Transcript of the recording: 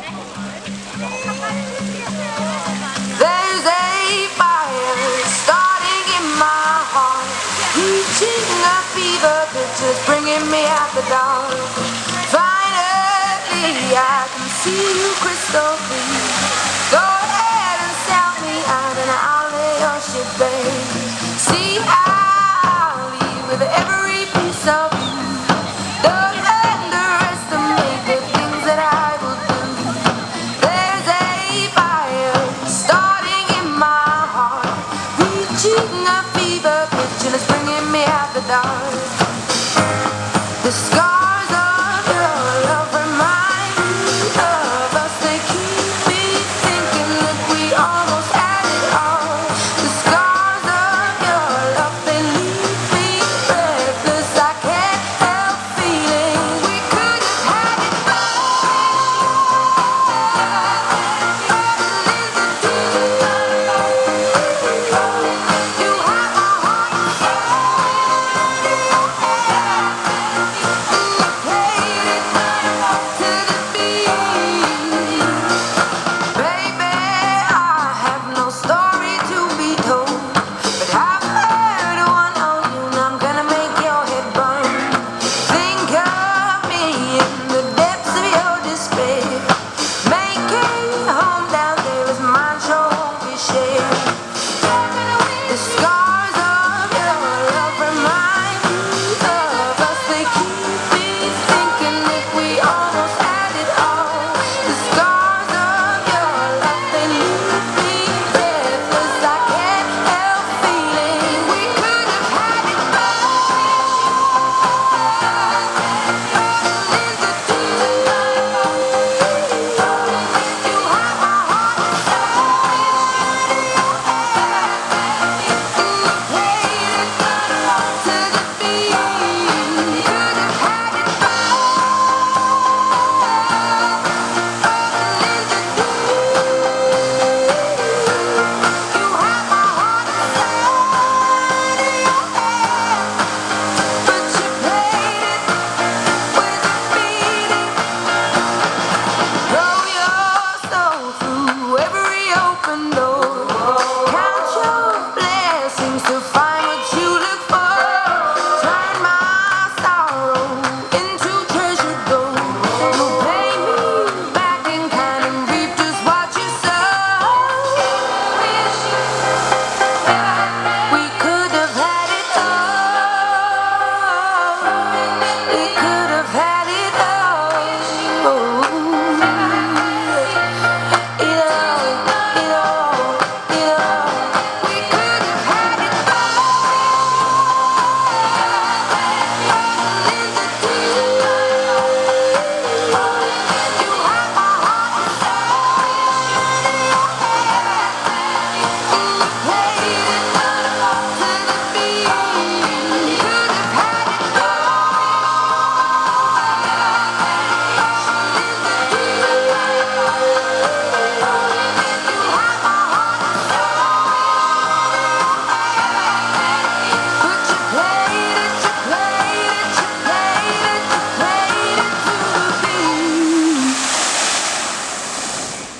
There's a fire starting in my heart, reaching a fever pitch, it's bringing me out the dark. Finally I can see you crystal clear. Go ahead and sell me out and I'll lay your shit bare. See, I'll leave with every piece of you. Don't underestimate the things that I will do. There's a fire starting in my heart, reaching a fever pitch and it's bringing me out the dark. The scars of your love remind me of us. They keep me thinking that we almost had it all. The scars of your love, they leave me breathless. I can't help feeling we could have had it the scars of your love remind me of us. They keep